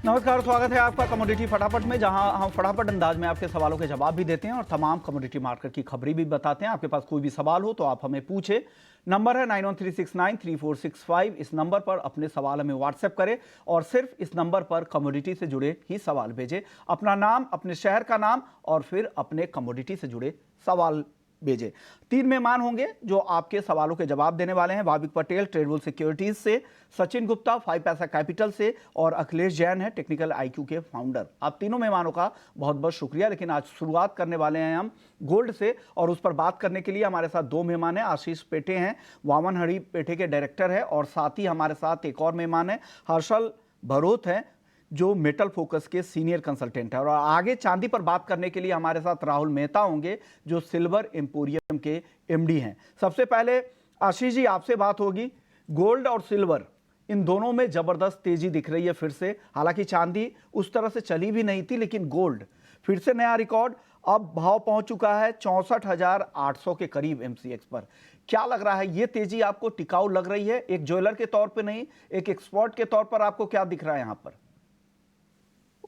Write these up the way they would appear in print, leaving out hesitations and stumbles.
नमस्कार, स्वागत है आपका कमोडिटी फटाफट में, जहां हम फटाफट अंदाज में आपके सवालों के जवाब भी देते हैं और तमाम कमोडिटी मार्केट की खबरें भी बताते हैं। आपके पास कोई भी सवाल हो तो आप हमें पूछे। नंबर है 9136933465। इस नंबर पर अपने सवाल हमें व्हाट्सएप करें और सिर्फ इस नंबर पर कमोडिटी से जुड़े ही सवाल भेजें। अपना नाम, अपने शहर का नाम और फिर अपने कमोडिटी से जुड़े सवाल भेजें। 3 मेहमान होंगे जो आपके सवालों के जवाब देने वाले हैं। भाविक पटेल ट्रेडबुल सिक्योरिटीज से, सचिन गुप्ता 5 पैसा कैपिटल से और अखिलेश जैन है टेक्निकल आईक्यू के फाउंडर। आप तीनों मेहमानों का बहुत बहुत शुक्रिया। लेकिन आज शुरुआत करने वाले हैं हम गोल्ड से और उस पर बात करने के लिए हमारे साथ 2 मेहमान हैं। आशीष पेठे हैं, वामन हरी पेठे के डायरेक्टर है, और साथ ही हमारे साथ एक और मेहमान है, हर्षल भरोत है, जो मेटल फोकस के सीनियर कंसल्टेंट है। और आगे चांदी पर बात करने के लिए हमारे साथ राहुल मेहता होंगे, जो सिल्वर एम्पोरियम के एमडी हैं। सबसे पहले आशीष जी, आपसे बात होगी। गोल्ड और सिल्वर, इन दोनों में जबरदस्त तेजी दिख रही है फिर से। हालांकि चांदी उस तरह से चली भी नहीं थी, लेकिन गोल्ड फिर से नया रिकॉर्ड। अब भाव पहुंच चुका है 64,800 के करीब एमसीएक्स पर। क्या लग रहा है, ये तेजी आपको टिकाऊ लग रही है? एक ज्वेलर के तौर पे नहीं, एक एक्सपर्ट के तौर पर आपको क्या दिख रहा है यहां पर?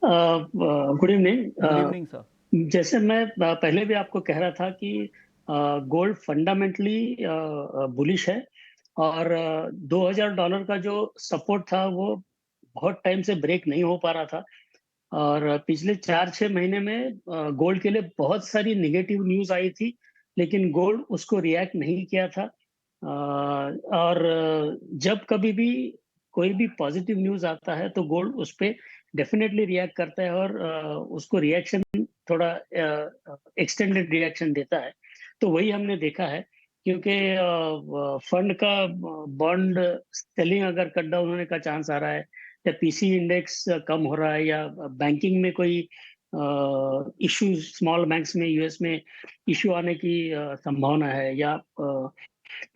Good evening. Good evening sir. जैसे मैं पहले भी आपको कह रहा था कि गोल्ड फंडामेंटली बुलिश है, और $2,000 का जो सपोर्ट था वो बहुत टाइम से ब्रेक नहीं हो पा रहा था। और पिछले 4-6 महीने में गोल्ड के लिए बहुत सारी नेगेटिव न्यूज़ आई थी, लेकिन गोल्ड उसको रिएक्ट नहीं किया था। और जब कभी भी कोई भी पॉजिटिव न्यूज़ आता है तो गोल्ड उस पे डेफिनेटली रिएक्ट करता है, और उसको रिएक्शन थोड़ा एक्सटेंडेड रिएक्शन देता है। तो वही हमने देखा है, क्योंकि फंड का बॉन्ड सेलिंग अगर कट डाउन होने का चांस आ रहा है, या पीसी इंडेक्स कम हो रहा है, या बैंकिंग में कोई इश्यू स्मॉल बैंक्स में यूएस में इश्यू आने की संभावना है, या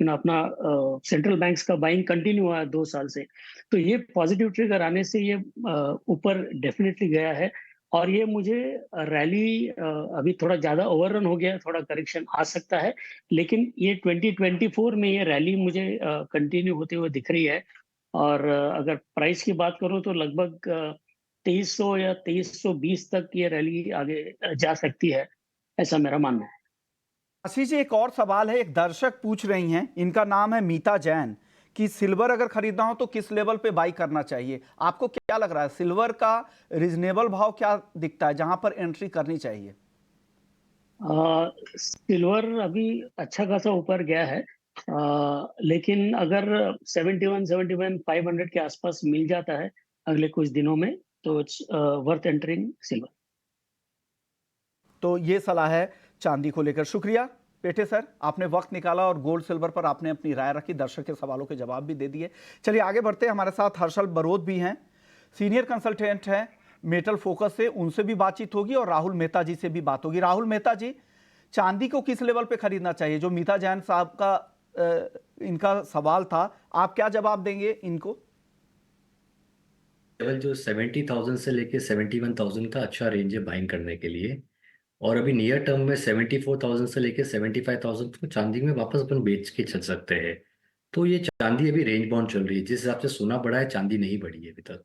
अपना सेंट्रल बैंक्स का बाइंग कंटिन्यू हुआ है 2 साल से, तो ये पॉजिटिव ट्रिगर आने से ये ऊपर डेफिनेटली गया है। और ये मुझे रैली अभी थोड़ा ज्यादा ओवररन हो गया, थोड़ा करेक्शन आ सकता है, लेकिन ये 2024 में ये रैली मुझे कंटिन्यू होते हुए दिख रही है। और अगर प्राइस की बात करूं तो लगभग 2300 या 2320 तक ये रैली आगे जा सकती है, ऐसा मेरा मानना है। आशीष जी, एक और सवाल है, एक दर्शक पूछ रही हैं, इनका नाम है मीता जैन, कि सिल्वर अगर खरीदना हो तो किस लेवल पे बाई करना चाहिए? आपको क्या लग रहा है, सिल्वर का रीजनेबल भाव क्या दिखता है जहां पर एंट्री करनी चाहिए? सिल्वर अभी अच्छा खासा ऊपर गया है, लेकिन अगर 71-71 500 के आसपास मिल जाता है अगले कुछ दिनों में, तो इट्स वर्थ एंटरिंग सिल्वर। तो ये सलाह है चांदी को लेकर। शुक्रिया पेठे सर, आपने वक्त निकाला और गोल्ड सिल्वर पर आपने अपनी राय रखी, दर्शक के सवालों के जवाब भी दे दिए। चलिए आगे बढ़ते हैं। हमारे साथ हर्षल बरोत भी हैं, सीनियर कंसल्टेंट हैं मेटल फोकस से, उनसे भी बातचीत होगी और राहुल मेहता जी से भी बात होगी। राहुल मेहता जी, चांदी को किस लेवल पे खरीदना चाहिए? जो मीता जैन साहब का इनका सवाल था, आप क्या जवाब देंगे इनको? लेवल जो 70,000 से लेके 71,000 का अच्छा रेंज है बाइंग करने के लिए। और अभी नियर टर्म में 74,000 से लेके 75,000 को चांदी में वापस अपन बेच के चल सकते हैं। तो ये चांदी अभी रेंज बाउंड चल रही है, जिस हिसाब से सोना बढ़ा है चांदी नहीं बढ़ी है अभी तक।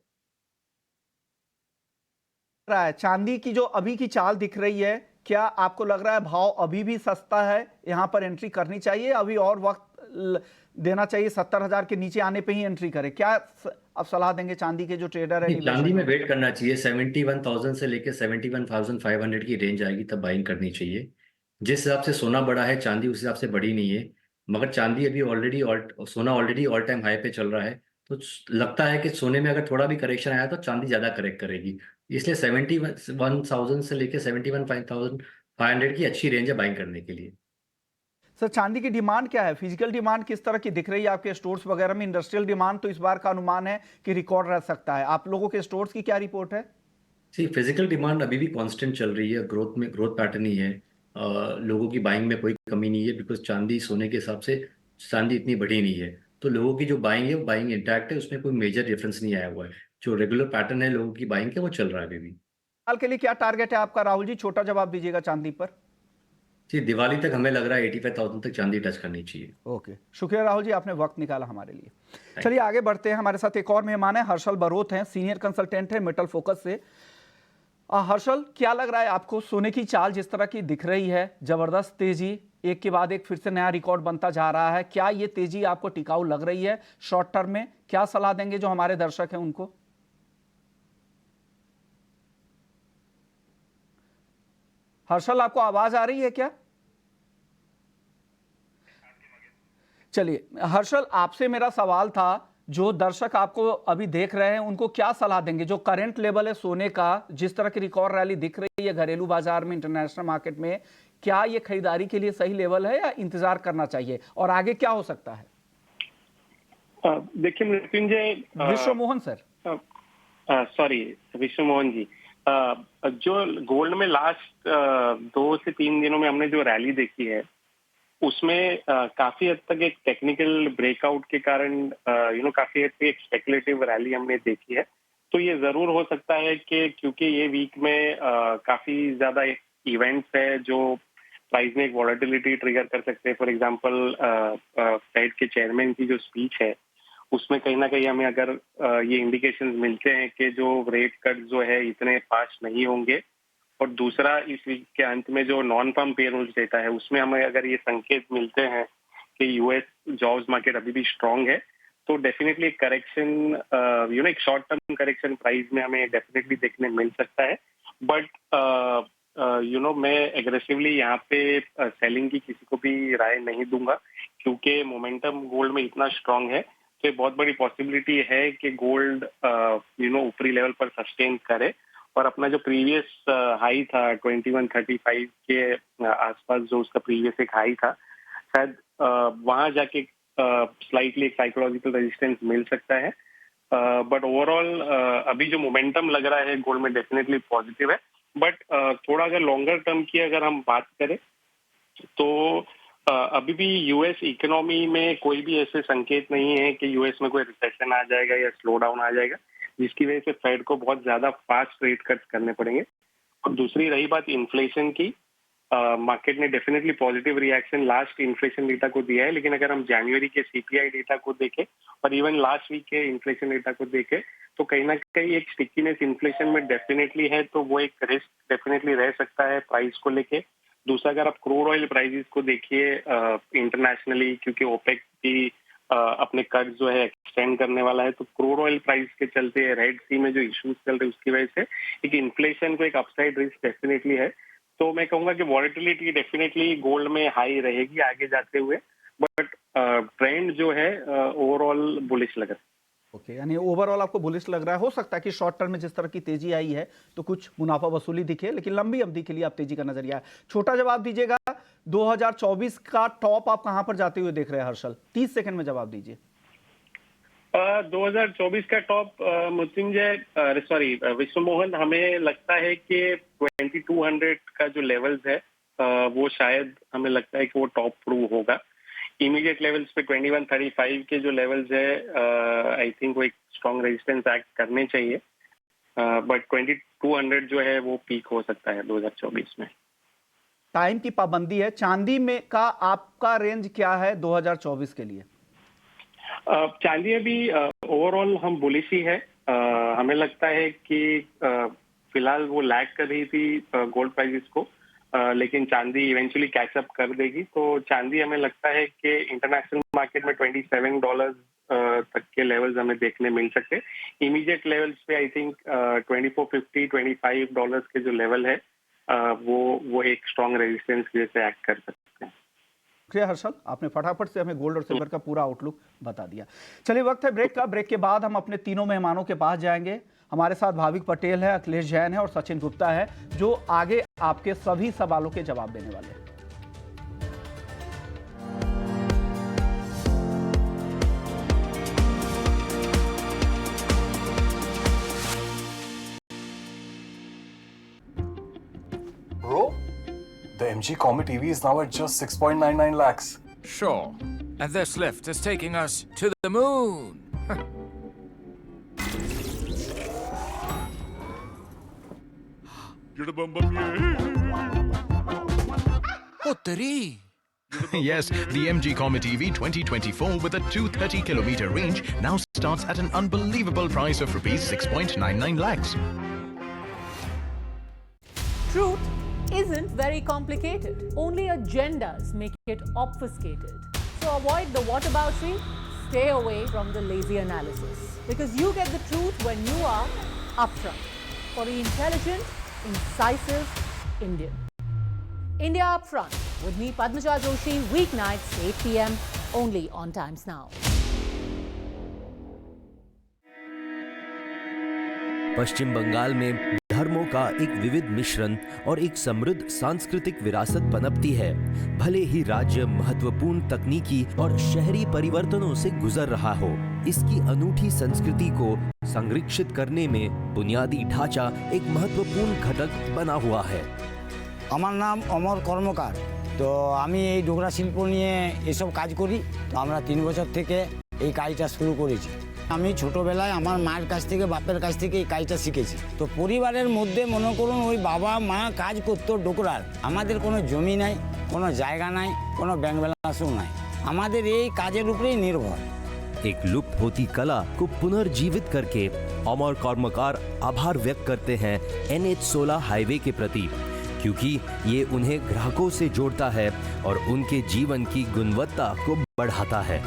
रहा है चांदी की जो अभी की चाल दिख रही है, क्या आपको लग रहा है भाव अभी भी सस्ता है, यहां पर एंट्री करनी चाहिए, अभी और वक्त देना चाहिए, 70,000 के नीचे आने पे ही एंट्री करें? क्या आप सलाह देंगे चांदी के जो ट्रेडर है, चांदी निवेशक में हैं? वेट करना चाहिए, 71,000 से लेके 71,500 की रेंज आएगी तब बाइंग करनी चाहिए। जिस हिसाब से सोना बढ़ा है चांदी उस हिसाब से बढ़ी नहीं है, मगर चांदी अभी सोना ऑलरेडी ऑल टाइम हाई पे चल रहा है। तो लगता है कि सोने में अगर थोड़ा भी करेक्शन आया तो चांदी ज्यादा करेक्ट करेगी। इसलिए 71,000 से लेके 71,500 की अच्छी रेंज है बाइंग करने के लिए। सर, चांदी की डिमांड क्या है? फिजिकल डिमांड किस तरह की दिख रही है आपके स्टोर्स वगैरह में? इंडस्ट्रियल डिमांड तो इस बार का अनुमान है कि रिकॉर्ड रह सकता है, आप लोगों के स्टोर्स की क्या रिपोर्ट है? सी फिजिकल डिमांड अभी भी कांस्टेंट चल रही है, ग्रोथ पैटर्न ही है। लोगों की बाइंग में कोई कमी नहीं है, बिकॉज चांदी सोने के हिसाब से चांदी इतनी बढ़ी नहीं है। तो लोगों की जो बाइंग है वो बाइंग इंटैक्ट है, उसमें कोई मेजर डिफरेंस नहीं आया हुआ है। जो रेगुलर पैटर्न है लोगों की बाइंग के वो चल रहा है अभी भी। साल के लिए क्या टारगेट है आपका राहुल जी? छोटा जवाब दीजिएगा चांदी पर। जी, दिवाली तक हमें लग रहा है 85,000 तक चांदी टच करनी चाहिए। ओके, शुक्रिया राहुल जी, आपने वक्त निकाला हमारे लिए। Thank चलिए आगे बढ़ते हैं। हमारे साथ एक और मेहमान है, हर्षल बरोत हैं, सीनियर कंसल्टेंट है मेटल फोकस से। हर्षल, क्या लग रहा है आपको, सोने की चाल जिस तरह की दिख रही है, जबरदस्त तेजी, एक के बाद एक फिर से नया रिकॉर्ड बनता जा रहा है, क्या ये तेजी आपको टिकाऊ लग रही है शॉर्ट टर्म में? क्या सलाह देंगे जो हमारे दर्शक हैं उनको? हर्षल, आपको आवाज आ रही है क्या? चलिए हर्षल, आपसे मेरा सवाल था, जो दर्शक आपको अभी देख रहे हैं उनको क्या सलाह देंगे, जो करंट लेवल है सोने का, जिस तरह की रिकॉर्ड रैली दिख रही है घरेलू बाजार में, इंटरनेशनल मार्केट में, क्या ये खरीदारी के लिए सही लेवल है या इंतजार करना चाहिए, और आगे क्या हो सकता है? देखिए मृत्युंजय, विश्व मोहन सर, सॉरी विश्व मोहन जी, जो गोल्ड में लास्ट 2 से 3 दिनों में हमने जो रैली देखी है उसमें काफी हद तक एक टेक्निकल ब्रेकआउट के कारण काफी हद तक एक स्पेकुलेटिव रैली हमने देखी है। तो ये जरूर हो सकता है कि क्योंकि ये वीक में काफी ज्यादा इवेंट्स है जो प्राइस में एक वॉलेटिलिटी ट्रिगर कर सकते हैं। फॉर एग्जांपल फेड के चेयरमैन की जो स्पीच है उसमें कहीं ना कहीं हमें अगर ये इंडिकेशंस मिलते हैं कि जो रेट कट जो है इतने फास्ट नहीं होंगे, और दूसरा इस वीक के अंत में जो नॉन फार्म पेरोल्स डेटा है उसमें हमें अगर ये संकेत मिलते हैं कि यूएस जॉब्स मार्केट अभी भी स्ट्रांग है, तो डेफिनेटली करेक्शन एक शॉर्ट टर्म करेक्शन प्राइस में हमें डेफिनेटली देखने मिल सकता है। बट मैं एग्रेसिवली यहाँ पे सेलिंग की किसी को भी राय नहीं दूंगा, क्योंकि मोमेंटम गोल्ड में इतना स्ट्रांग है तो ये बहुत बड़ी पॉसिबिलिटी है कि गोल्ड ऊपरी लेवल पर सस्टेन करे और अपना जो प्रीवियस हाई था 2135 के आसपास, जो उसका प्रीवियस एक हाई था, शायद वहां जाके स्लाइटली एक साइकोलॉजिकल रेजिस्टेंस मिल सकता है। बट ओवरऑल अभी जो मोमेंटम लग रहा है गोल्ड में डेफिनेटली पॉजिटिव है। बट थोड़ा अगर लॉन्गर टर्म की अगर हम बात करें तो अभी भी यूएस इकोनॉमी में कोई भी ऐसे संकेत नहीं है कि यूएस में कोई रिसेशन आ जाएगा या स्लो डाउन आ जाएगा, जिसकी वजह से फेड को बहुत ज्यादा फास्ट रेट कट करने पड़ेंगे। और दूसरी रही बात इन्फ्लेशन की, मार्केट ने definitely positive reaction last inflation data को दिया है, लेकिन अगर हम जनवरी के सीपीआई डेटा को देखें और इवन लास्ट वीक के इन्फ्लेशन डेटा को देखें तो कहीं ना कहीं एक स्टिकीनेस इन्फ्लेशन में डेफिनेटली है, तो वो एक रिस्क डेफिनेटली रह सकता है प्राइस को लेके। दूसरा, अगर आप क्रूड ऑयल प्राइसेस को देखिए इंटरनेशनली, क्योंकि ओपेक भी अपने कर्ज जो है एक्सटेंड करने वाला है, तो क्रूड ऑयल प्राइस के चलते रेड सी में जो इश्यूज चल रहे हैं उसकी वजह से एक इन्फ्लेशन को एक अपसाइड रिस्क डेफिनेटली है। तो मैं कहूंगा कि वॉलेटिलिटी डेफिनेटली गोल्ड में हाई रहेगी आगे जाते हुए, बट ट्रेंड जो है ओवरऑल बुलिश लग रहा है। ओके, यानी ओवरऑल आपको बुलिश लग रहा है। हो सकता है कि शॉर्ट टर्म में जिस तरह की तेजी आई है तो कुछ मुनाफा वसूली दिखे, लेकिन लंबी अवधि के लिए आप तेजी का नजरिया है। छोटा जवाब दीजिएगा, 2024 का टॉप आप कहां पर जाते हुए देख रहे हैं हर्षल? 30 सेकंड में जवाब दीजिए। 2024 का टॉप मृत्युंजय सॉरी विश्व मोहन, हमें लगता है कि 2200 का जो लेवल्स है वो शायद हमें लगता है कि वो टॉप प्रूव होगा। इमीडिएट लेवल्स पे 2135 के जो लेवल्स है आई थिंक वो एक स्ट्रॉन्ग रेजिस्टेंस एक्ट करने चाहिए, बट 2200 जो है वो पीक हो सकता है 2024 में। टाइम की पाबंदी है, चांदी में का आपका रेंज क्या है 2024 के लिए? चांदी अभी ओवरऑल हम बुलिश ही है। हमें लगता है कि फिलहाल वो लैग कर रही थी गोल्ड प्राइसेस को, लेकिन चांदी इवेंचुअली कैचअप कर देगी। तो चांदी हमें लगता है कि इंटरनेशनल मार्केट में $27 तक के लेवल्स हमें देखने मिल सकते हैं। इमीडिएट लेवल्स पे आई थिंक $2450-25 के जो लेवल है वो एक स्ट्रॉन्ग रेजिस्टेंस जैसे एक्ट कर सकते हैं। शुक्रिया हर्षल, आपने फटाफट से हमें गोल्ड और सिल्वर का पूरा आउटलुक बता दिया। चलिए वक्त है ब्रेक का। ब्रेक के बाद हम अपने तीनों मेहमानों के पास जाएंगे। हमारे साथ भाविक पटेल है, अखिलेश जैन है और सचिन गुप्ता है, जो आगे आपके सभी सवालों के जवाब देने वाले हैं। Bro, the MG Comet EV is now at just 6.99 lakhs. Sure. And this lift is taking us to the moon. Oh, three. Yes, the MG Comet EV 2024 with a 230-kilometer range now starts at an unbelievable price of rupees 6.99 lakhs. Truth isn't very complicated. Only agendas make it obfuscated. So avoid the whataboutery, stay away from the lazy analysis. Because you get the truth when you are upfront. For the intelligent, incisive Indian. India Upfront with me, Padmaja Joshi, weeknights 8 p.m. only on Times Now. पश्चिम बंगाल में धर्मों का एक विविध मिश्रण और एक समृद्ध सांस्कृतिक विरासत पनपती है। भले ही राज्य महत्वपूर्ण तकनीकी और शहरी परिवर्तनों से गुजर रहा हो, इसकी अनूठी संस्कृति को संरक्षित करने में बुनियादी ढांचा एक महत्वपूर्ण घटक बना हुआ है। আমার নাম অমর কর্মকার। তো আমি এই ডোকরা শিল্প নিয়ে এসব কাজ করি। তো আমরা 3 বছর থেকে এই কাজটা শুরু করেছি। আমি ছোটবেলায় আমার মায়ের কাছ থেকে বাপের কাছ থেকে এই কাজটা শিখেছি। তো পরিবারের মধ্যে মনে করুন ওই বাবা মা কাজ করতো ডোকরার। আমাদের কোনো জমি নাই, কোনো জায়গা নাই, কোনো ব্যাংক ব্যালেন্সও নাই। আমাদের এই কাজের উপরেই নির্ভর। एक लुप्त होती कला को पुनर्जीवित करके अमर कर्मकार आभार व्यक्त करते हैं NH16 हाईवे के प्रति, क्योंकि ये उन्हें ग्राहकों से जोड़ता है और उनके जीवन की गुणवत्ता को बढ़ाता है।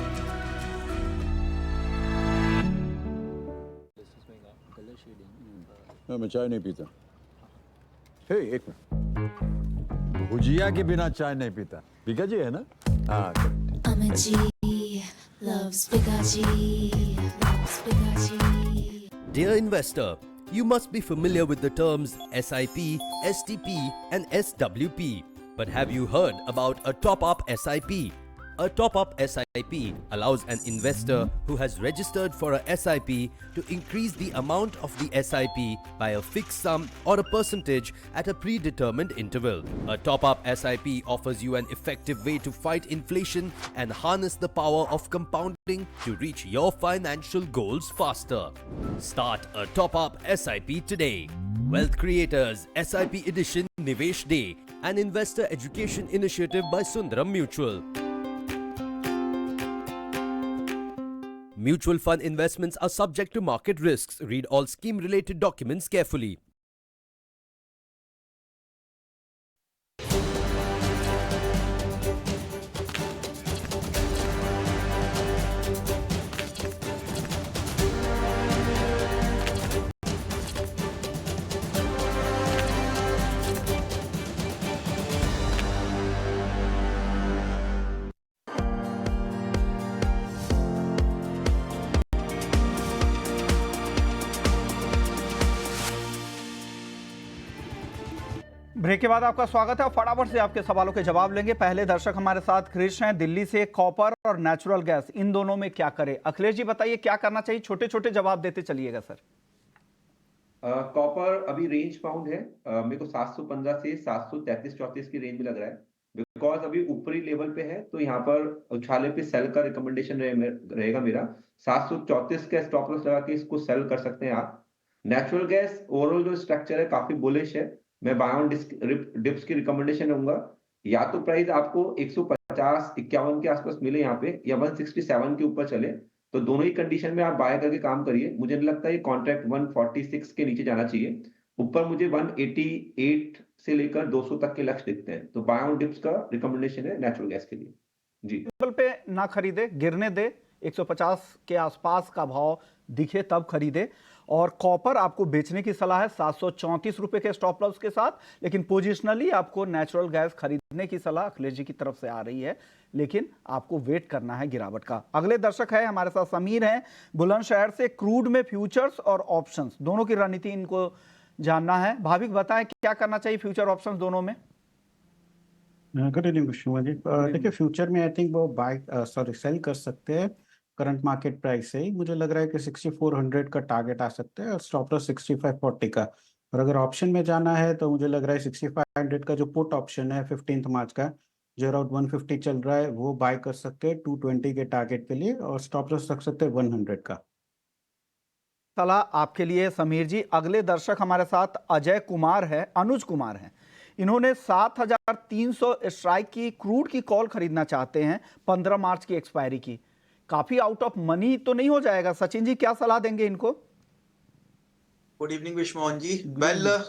मैं चाय नहीं पीता। हे, एक मिनट, भुजिया के बिना चाय नहीं पीता। पिकाजी है ना? हाँ। Dear investor, you must be familiar with the terms SIP, STP and SWP. But have you heard about a top-up SIP? A top-up SIP allows an investor who has registered for a SIP to increase the amount of the SIP by a fixed sum or a percentage at a predetermined interval. A top-up SIP offers you an effective way to fight inflation and harness the power of compounding to reach your financial goals faster. Start a top-up SIP today. Wealth Creators SIP Edition Nivesh Day, an investor education initiative by Sundaram Mutual. Mutual fund investments are subject to market risks. Read all scheme-related documents carefully. Break के बाद आपका स्वागत है और फटाफट से आपके सवालों के जवाब लेंगे। पहले दर्शक हमारे साथ क्रिश हैं दिल्ली से। कॉपर और नेचुरल गैस, इन दोनों में क्या करें? अखिलेश जी बताइए क्या करना चाहिए? छोटे छोटे जवाब देते चलिएगा सर। कॉपर अभी रेंज बाउंड है। मेरे को 715 से 733-34 की रेंज में लग रहा है, बिकॉज अभी ऊपरी लेवल पे है, तो यहाँ पर उछाले पे सेल का रिकमेंडेशन रहेगा मेरा। 734 का स्टॉप लॉस लगा के इसको सेल कर सकते हैं आप। नेचुरल गैस ओवरऑल जो स्ट्रक्चर है काफी बुलिश है। मैं बाय ऑन डिप्स की रिकमेंडेशन दूंगा। या तो प्राइस आपको 150-51 के आसपास मिले यहाँ पे, या 167 के ऊपर चले, तो दोनों ही कंडीशन में आप बाय करके काम करिए। मुझे नहीं लगता ये कॉन्ट्रैक्ट 146 के नीचे जाना चाहिए। ऊपर मुझे 188 से लेकर 200 तक के लक्ष्य दिखते हैं, तो बाय ऑन डिप्स का रिकमेंडेशन है नेचुरल गैस के लिए जी। लेवल पे ना खरीदे, गिरने दे, 150 के आसपास का भाव दिखे तब खरीदे। और कॉपर आपको बेचने की सलाह है 734 रुपए के स्टॉप लॉस के साथ, लेकिन पोजिशनली आपको नेचुरल गैस खरीदने की सलाह अखिलेश जी की तरफ से आ रही है, लेकिन आपको वेट करना है गिरावट का। अगले दर्शक है हमारे साथ समीर हैं बुलंदशहर से। क्रूड में फ्यूचर्स और ऑप्शंस दोनों की रणनीति इनको जानना है। भाविक बताएं क्या करना चाहिए फ्यूचर ऑप्शंस दोनों में? Good evening Vishnu ji. देखिए फ्यूचर में आई थिंक वो सेल कर सकते हैं करंट मार्केट प्राइस से ही। मुझे लग रहा है कि 6400 का टारगेट आ सकता है और स्टॉप लॉस 6540 का। और अगर ऑप्शन में जाना है तो मुझे लग रहा है 6500 का जो पुट ऑप्शन है 15 मार्च का जो अराउंड 150 चल रहा है, वो बाय कर सकते हैं 220 के टारगेट के लिए, और स्टॉप लॉस रख सकते हैं 100 का। सलाह आपके लिए समीर जी। अगले दर्शक हमारे साथ अजय कुमार है, अनुज कुमार हैं। इन्होंने 7,300 स्ट्राइक की क्रूड की कॉल खरीदना चाहते हैं 15 मार्च की एक्सपायरी की। काफी आउट ऑफ मनी तो नहीं हो जाएगा? सचिन जी क्या सलाह देंगे इनको? Good evening wish Mohan ji.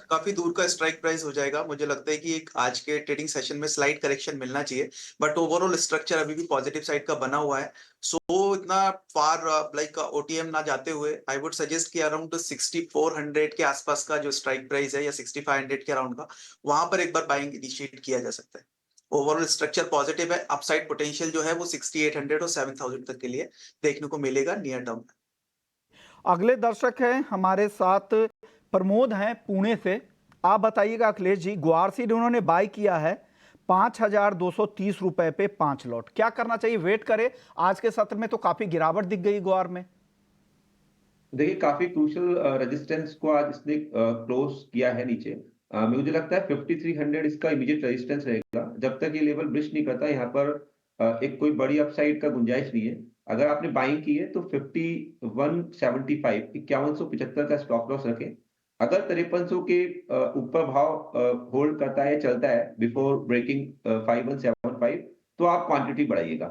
काफी दूर का स्ट्राइक प्राइस हो जाएगा। मुझे लगता है कि एक आज के ट्रेडिंग सेशन में स्लाइड करेक्शन मिलना चाहिए, बट ओवरऑल स्ट्रक्चर अभी भी पॉजिटिव साइड का बना हुआ है। सो इतना फार लाइक ओटीएम ना जाते हुए आई वुड सजेस्ट कि अराउंड 6400 के आसपास का जो स्ट्राइक प्राइस है या 6500 के अराउंड का, वहां पर एक बार बाइंग इनिशिएट किया जा सकता है। ओवरऑल स्ट्रक्चर पॉजिटिव है। अपसाइड पोटेंशियल जो है वो 6800 और 7000 तक के लिए देखने को मिलेगा नियर टर्म। अगले दर्शक हैं हमारे साथ, प्रमोद हैं पुणे से। आप बताइएगा अखिलेश जी, ग्वार सीड उन्होंने बाय किया है 5,230 रुपए पे 5 लॉट, क्या करना चाहिए? वेट करे? आज के सत्र में तो काफी गिरावट दिख गई ग्वार में। देखिए काफी क्रूशियल रेजिस्टेंस को आज इसने क्लोज किया है नीचे। मुझे लगता है 5300 इसका इमीडिएट रेजिस्टेंस रहेगा। जब तक ये लेवल ब्रिज नहीं करता यहाँ पर एक कोई बड़ी अपसाइड का गुंजाइश नहीं है। अगर आपने बाइंग की है तो 5175 5175 का स्टॉप लॉस रखें। अगर 5300 के ऊपर भाव होल्ड करता है, चलता है बिफोर ब्रेकिंग 5175, तो आप क्वांटिटी बढ़ाइएगा।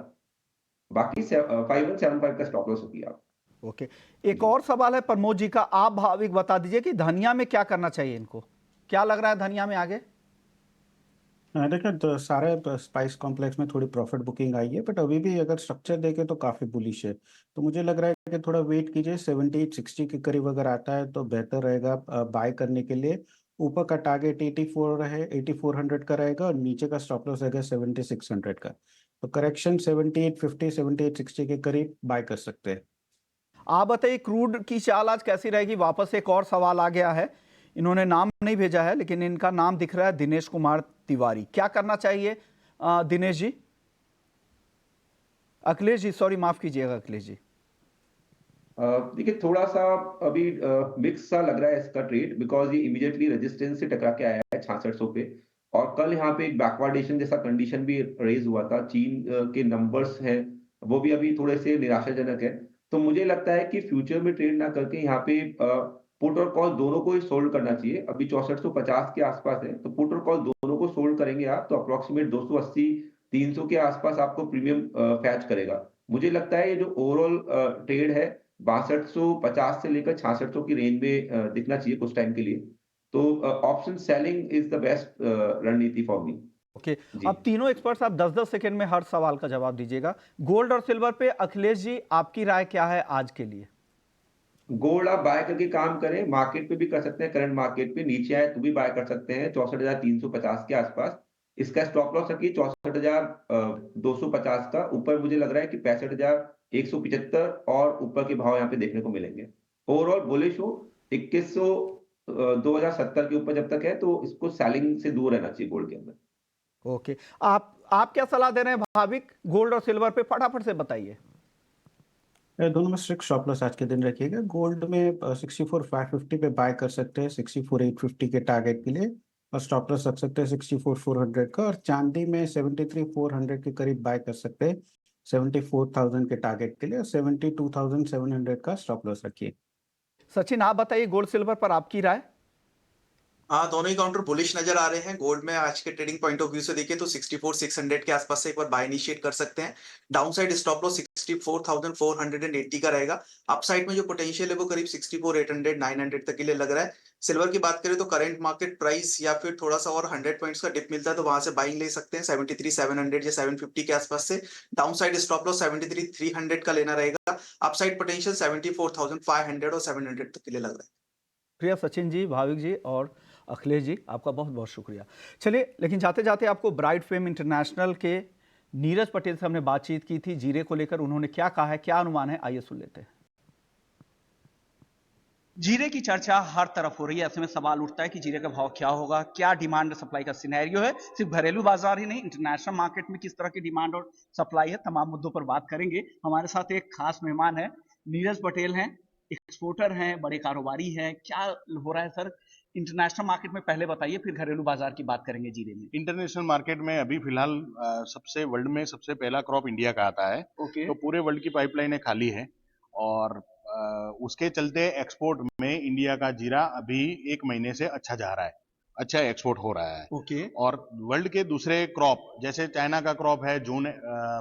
बाकी 5175 का स्टॉप लॉस रखिए आप। ओके, एक और सवाल है प्रमोद जी का। आप भाविक बता दीजिए कि धनिया में क्या करना चाहिए इनको? क्या लग रहा है धनिया में आगे? देखिए तो सारे स्पाइस कॉम्प्लेक्स में थोड़ी प्रॉफिट बुकिंग आई है, बट अभी भी अगर स्ट्रक्चर देखें तो काफ़ी बुलिश है। तो मुझे लग रहा है कि थोड़ा वेट कीजिए, 78-60 के करीब अगर आता है तो बेहतर रहेगा बाय करने के लिए। ऊपर का टारगेट 8400 का रहेगा और नीचे का स्टॉप लॉस रहेगा 7600 का। तो करेक्शन 7850 7860 के करीब बाय कर सकते हैं। आप बताइए क्रूड की चाल आज कैसी रहेगी? वापस एक और सवाल आ गया है, इन्होंने नाम नहीं भेजा है लेकिन इनका नाम दिख रहा है, दिनेश कुमार तिवारी। क्या करना चाहिए दिनेश जी? अखिलेश जी, सॉरी माफ कीजिएगा अखिलेश जी। देखिए थोड़ा सा अभी मिक्स सा लग रहा है इसका ट्रेड, बिकॉज ये इमीडिएटली रेजिस्टेंस से टकरा के आया है 6600 पे, और कल यहाँ पे एक बैकवर्डेशन जैसा कंडीशन भी रेज हुआ था। चीन के नंबर्स हैं वो भी अभी थोड़े से निराशाजनक है। तो मुझे लगता है कि फ्यूचर में ट्रेड ना करके यहाँ पे पुट और कॉल दोनों को ही सोल्ड करना चाहिए। अभी 6450 के आसपास है, तो पुट और कॉल दोनों को सोल्ड करेंगे आप तो अप्रोक्सीमेट 280-300 के आसपास आपको प्रीमियम फैच करेगा। मुझे लगता है ये जो ओवरऑल ट्रेड है 6250 से लेकर 6600 की रेंज में दिखना चाहिए कुछ टाइम के लिए। तो option selling is the best रणनीति फॉर मी। ओके, अब तीनों एक्सपर्ट्स आप 10-10 सेकंड में हर सवाल का जवाब दीजिएगा। गोल्ड और सिल्वर पे अखिलेश जी आपकी राय क्या है आज के लिए? गोल्ड आप बाय करके काम करें, मार्केट पे भी कर सकते हैं, करंट मार्केट पे नीचे आए तो भी बाय कर सकते हैं 64,350 के आसपास। इसका स्टॉप लॉस रखिए 64,250 का। ऊपर मुझे लग रहा है कि 65,175 और ऊपर के भाव यहाँ पे देखने को मिलेंगे। ओवरऑल बुलिश हो 2100 2070 के ऊपर जब तक है तो इसको सेलिंग से दूर रहना चाहिए गोल्ड के अंदर। ओके, आप क्या सलाह दे रहे हैं भाविक गोल्ड और सिल्वर पे? फटाफट से बताइए। दोनों में स्ट्रिक्ट स्टॉप लॉस आज के दिन रखिएगा। गोल्ड में 64,550 पे बाय कर सकते हैं 64,850 के टारगेट के लिए, और स्टॉप लॉस रख सकते हैं 64,400 का। और चांदी में 73,400 के करीब बाय कर सकते हैं 74,000 के टारगेट के लिए, और 72,700 का स्टॉप लॉस रखिए। सचिन आप बताइए गोल्ड सिल्वर पर आपकी राय? हाँ, दोनों ही काउंटर बुलिश नजर आ रहे हैं। गोल्ड में आज के ट्रेडिंग पॉइंट ऑफ व्यू से देखें तो 64,600 के आसपास से एक बार बाय इनिशिएट कर सकते हैं। डाउन साइड स्टॉप लॉस 64,480 का रहेगा। अपसाइड में जो पोटेंशियल है वो करीब 64,800 900 तक के लिए लग रहा है। सिल्वर की बात करें तो करंट मार्केट प्राइस या फिर थोड़ा सा और 100 पॉइंट्स का डिप मिलता है तो वहां से बाइंग ले सकते हैं 73,700 या 750 के आसपास से। डाउन साइड स्टॉप लॉस 73,300 का लेना रहेगा। अपसाइड पोटेंशियल 74,500 और 700 तक के लिए लग रहा है। प्रिया सचिन जी, भाविक जी और अखिलेश जी, आपका बहुत बहुत शुक्रिया। चलिए, लेकिन जाते जाते आपको ब्राइट फेम इंटरनेशनल के नीरज पटेल से हमने बातचीत की थी जीरे को लेकर। उन्होंने क्या कहा है, क्या अनुमान है, आइए सुन लेते हैं। जीरे की चर्चा हर तरफ हो रही है। ऐसे में सवाल उठता है कि जीरे का भाव क्या होगा, क्या डिमांड सप्लाई का सिनेरियो है। सिर्फ घरेलू बाजार ही नहीं, इंटरनेशनल मार्केट में किस तरह की डिमांड और सप्लाई है, तमाम मुद्दों पर बात करेंगे। हमारे साथ एक खास मेहमान है, नीरज पटेल हैं, एक्सपोर्टर हैं, बड़े कारोबारी हैं। क्या हो रहा है सर इंटरनेशनल मार्केट में? पहले बताइए, फिर घरेलू बाजार की बात करेंगे जीरे में। इंटरनेशनल मार्केट में अभी फिलहाल सबसे वर्ल्ड में सबसे पहला क्रॉप इंडिया का आता है। तो पूरे वर्ल्ड की पाइपलाइनें खाली है और उसके चलते एक्सपोर्ट में इंडिया का जीरा अभी 1 महीने से अच्छा जा रहा है। अच्छा एक्सपोर्ट हो रहा है। ओके। और वर्ल्ड के दूसरे क्रॉप जैसे चाइना का क्रॉप है जून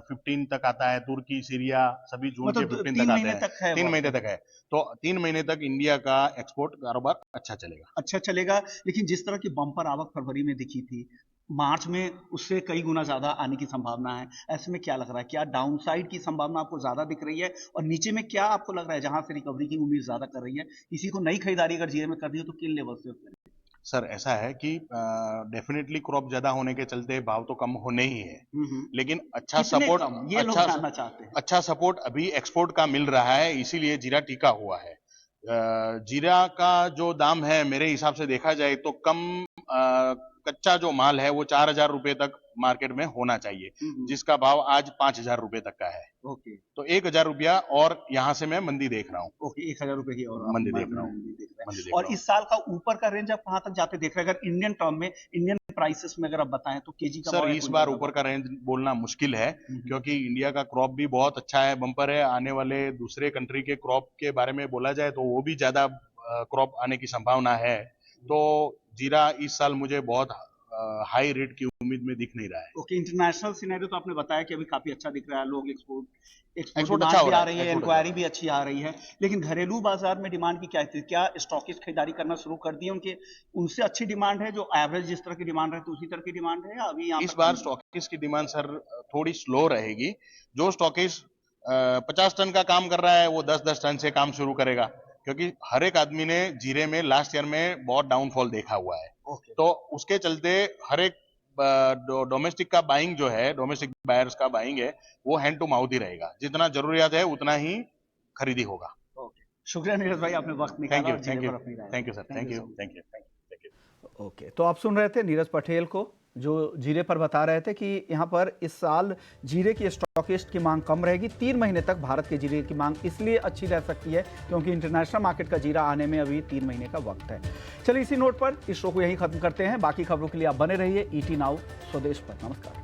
15 तक आता है, तुर्की, सीरिया सभी जून के 15 तक आते हैं, 3 महीने तक है। तो 3 महीने तक इंडिया का एक्सपोर्ट कारोबार अच्छा चलेगा। अच्छा चलेगा, लेकिन जिस तरह की बम्पर आवक फरवरी में दिखी थी, मार्च में उससे कई गुना ज्यादा आने की संभावना है। ऐसे में क्या लग रहा है, क्या डाउनसाइड की संभावना आपको ज्यादा दिख रही है, और नीचे में क्या आपको लग रहा है जहां से रिकवरी की उम्मीद ज्यादा कर रही है? किसी को नई खरीदारी अगर जीए में करनी हो तो किन लेवल से करें? सर ऐसा है कि डेफिनेटली क्रॉप ज्यादा होने के चलते भाव तो कम होने ही है, लेकिन अच्छा सपोर्ट, ये लोग जानना चाहते हैं। अच्छा सपोर्ट अभी एक्सपोर्ट का मिल रहा है, इसीलिए जीरा टिका हुआ है। जीरा का जो दाम है मेरे हिसाब से देखा जाए तो कम कच्चा जो माल है वो 4,000 रुपए तक मार्केट में होना चाहिए, जिसका भाव आज 5,000 रुपए तक का है। ओके। तो 1,000 रुपया और यहाँ से मैं मंदी देख रहा हूँ। ओके, 1,000 रुपए की और मंदी देख रहा हूँ। और इस साल का ऊपर का रेंज आप कहाँ तक जाते देख रहे हैं, अगर इंडियन टर्म में, इंडियन प्राइसेस में अगर आप बताएं तो केजी का? सर इस बार ऊपर का रेंज बोलना मुश्किल है, क्योंकि इंडिया का क्रॉप भी बहुत अच्छा है, बम्पर है। आने वाले दूसरे कंट्री के क्रॉप के बारे में बोला जाए तो वो भी ज्यादा क्रॉप आने की संभावना है। तो जीरा इस साल मुझे बहुत हाई रेट की उम्मीद में दिख नहीं रहा है। ओके, इंटरनेशनल सिनेरियो तो आपने बताया कि अभी काफी अच्छा दिख रहा है, लोग एक्सपोर्ट अच्छा हो भी रहा आ रही है, इंक्वायरी भी अच्छी आ रही है, लेकिन घरेलू बाजार में डिमांड की क्या स्थिति? क्या स्टॉकिस्ट खरीदारी करना शुरू कर दिए? उनसे अच्छी डिमांड है, जो एवरेज जिस तरह की डिमांड रहती है उसी तरह की डिमांड है, या अभी यहाँ इस बार स्टॉकिस्ट की डिमांड सर थोड़ी स्लो रहेगी। जो स्टॉकिस्ट 50 टन का काम कर रहा है वो 10-10 टन से काम शुरू करेगा, क्योंकि हर एक आदमी ने जीरे में लास्ट ईयर में बहुत डाउनफॉल देखा हुआ है। तो उसके चलते हर एक डोमेस्टिक का बाइंग जो है, डोमेस्टिक बायर्स का बाइंग है, वो हैंड टू माउथ ही रहेगा। जितना जरूरियात है उतना ही खरीदी होगा। शुक्रिया नीरज भाई, आपने वक्त निकाला। Thank you sir, thank you. Okay, तो आप सुन रहे थे नीरज पटेल को, जो जीरे पर बता रहे थे कि यहाँ पर इस साल जीरे की स्टॉकिस्ट की मांग कम रहेगी। 3 महीने तक भारत के जीरे की मांग इसलिए अच्छी रह सकती है क्योंकि इंटरनेशनल मार्केट का जीरा आने में अभी 3 महीने का वक्त है। चलिए इसी नोट पर इस शो को यहीं खत्म करते हैं। बाकी खबरों के लिए आप बने रहिए ET नाउ स्वदेश पर। नमस्कार।